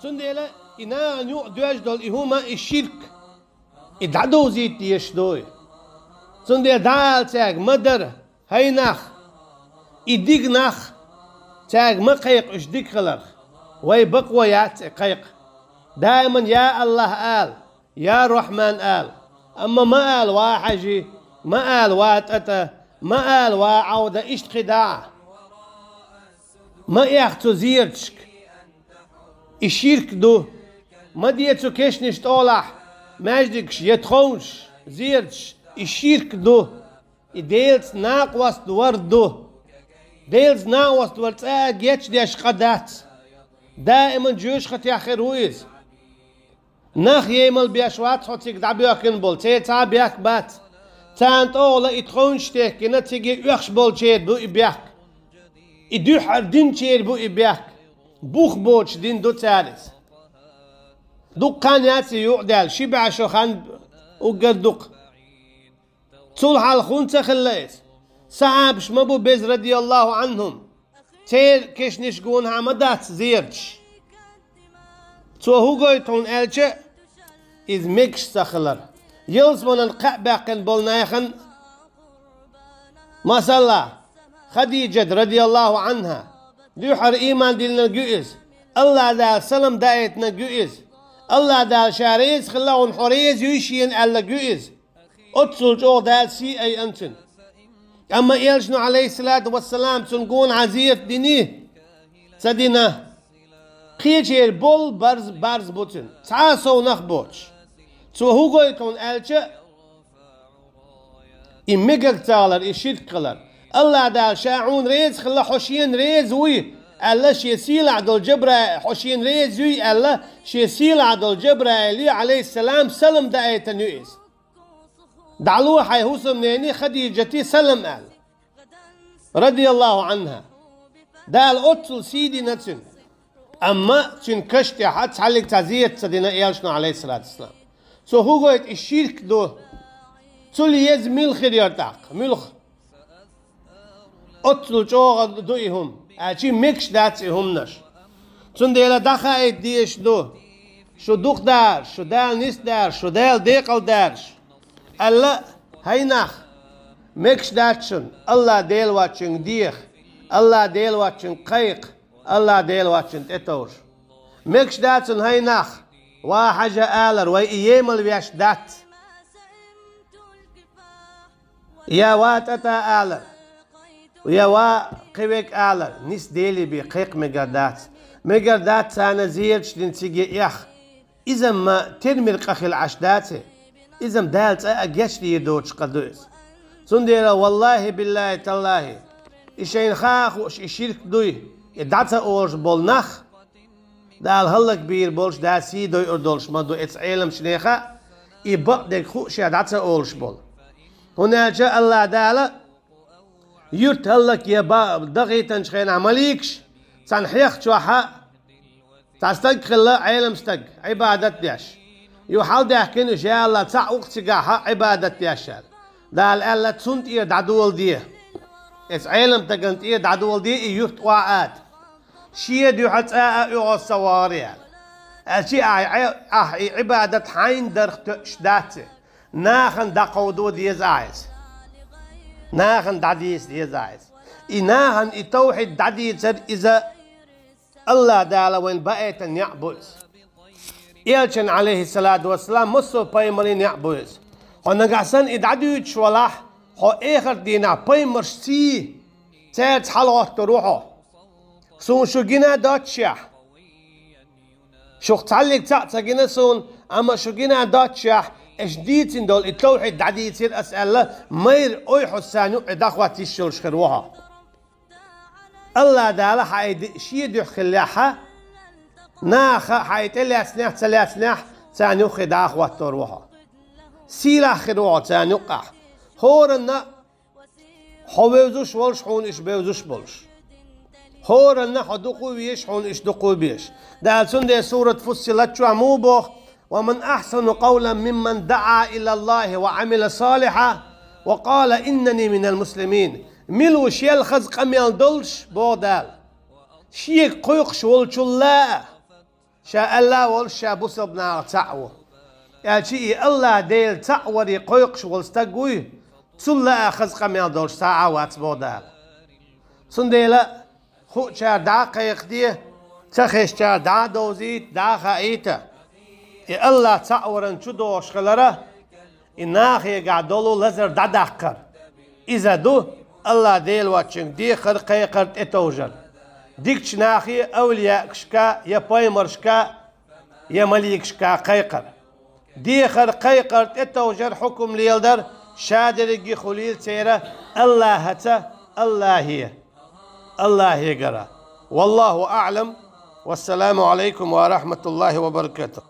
Zundela ina nu duas dol ihuma ishirk idado zit yeshdoi. Zundela dal tag madar haynach idignach tag maqayq ishdik khalar way baqwayat qayq دائما يا الله آل يا رحمن آل أما ما آل واحجي ما آل واتأتا ما آل وعودة إشت خداع ما يأختو زيرتشك الشرك دو ما ديتو كيش نشتولح ماجدكش يتخونش زيرتش الشرك دو ديلز ناقوس دورد دو ديلز ناقوس دورد يتش ديش قدات دائما جوش خطي آخر هويز نخ يمل بيشوات خطيك دعبيوكن بول تيتا بيك بات تانت اولا اتخونش تيك نتيجي يخش بول تشيد بو إبيك إدو حردين تشيد بو إبيك بوخ بوش دين دو تاريس دوق كان ياتي يعدل شبع شوخان وقردوق تصلح الخون تخليس صحابش مبو بيز رضي الله عنهم تير كيش نشقون عمدات زيرتش تو هو قويتون ألچه إذ ميكش سخلر يلز من القعباقن بولنايخن ما صلى خديجة رضي الله عنها دوحر إيمان دلنا جوئز الله دال سلم دايتنا جوئز الله دال شاريز خلاون حريز يوشين ألا جوئز أتصل جو دال سي أي أنتن أما إلشنو عليه الصلاة والسلام تنقون عزيز دينيه سدينا خيجير بول برز بوتن تعاسو نخبوش تو هو قويتون ألچه إميقر تالر إشيرك قلر الله دال شاعون ريز خلا حوشين ريز وي ألا شيسيل عدل جبرا حوشين ريز وي ألا شيسيل عدل جبرا لي عليه السلام سلم دايت نيويز دعلوه حيهوسم نيني خديجتي سلم أل رضي الله عنها دال أطل سيدي نتن أما تنكشت حد حلق تعزية سدينا إيالشنا عليه الصلاة والسلام سو هو قويت الشرك دو تولي يز ملخ يرتاق ملخ أطلو جوغ دوئهم أجي مكش داتئهم نش تنديلا دخايت ديش دو شو دوخ دار شو دال نس دار شو دال ديقل دارش ألا هيناخ مكش داتشن الله ديل واتشن ديخ الله ديل واتشن قيق الله ديل واتشن تتوش مكش داتشن هيناخ وحاجة آلر وإيام الويش دات يا واتتا آلر ويا قويك آلر نس ديلي بقيق مقردات سانا زيرش دنسيجي إخ إذا ما ترمي القخ العشداتي إذا دالت أجيش لي يدوش قدوس سنديلا والله بالله تالله إشين خاخ وش إشيرك دوي إدعتا أورش بولنخ دال هلا كبير بولش دا سي دوي أردولش ما دو إتس عيلم شنيخا إبقدك خوش إدعتا أورش بول هنا جاء الله دالا يرت هلك يا باب دغيتن شخين عمليكش تنحيخ شوحا تستق خلا عيلم استق عبادة ديش يحال ديحكن شاء الله تاع وقت قاحا عبادة ديشال دال ألا تسنت إيه دعدول ديه إس عيلم تقنت إيه دعدول ديه يرت واعات شيء ديو حتى أعيو السواريال أشي عبادة حين درخت شداتي ناخن دقودو ديز عايز ناخن دعديس ديز عايز إناهن التوحيد دعديس إذا الله دالا وين بقيت يعبوز إلشن عليه الصلاة والسلام مصر بايمرين يعبوز ونقعسن إدعديوت شوالح هو آخر دينا بايمر سي تات حلوة تروحه سون شو جينا داتشيح شو تعلق تاعتنا سون أما شو جينا داتشيح إجديتين دول التوحيد دعدي يصير أسألة مير أي حسانو إدخواتي الشلش خروها الله دالا حايد شيء دو خلاها ناخا حايد اللي أسنح ثلاث سنح تانو خداخ واتروها سيلا خروها تانو قح هورنا حوزوش ولش حون إش بيوزوش بولش هورنا حدقو بيش حون إش دقو بيش دالسون دي سورة فصلت شو عموبوخ ومن أحسن قولا ممن دعا إلى الله وعمل صالحا وقال إنني من المسلمين ملو شيل خزق أميال دلش بودال شيك قيق شول شلا شاء الله والشا بصبنا تعوه يعني شيء الله ديل تعوري قيقش والستقوي تلا أخذ قميل دولش ساعة واتبودا سنديلا خو شا دا قيق دي تخيش شا دا دوزيت دا خايتا الله تعورن شو دوش خلره إناخي قعدولو لزر دا داكر إذا دو الله ديل واتشن دي خرقي قرد اتوجر ديك شناخي أولياء كشكا يا بايمرشكا يا مليكشكا قيقر دي خرقي قرد اتوجر حكم ليلدر شادرقي خليل سيرة الله هتا الله هي قرا والله أعلم والسلام عليكم ورحمة الله وبركاته.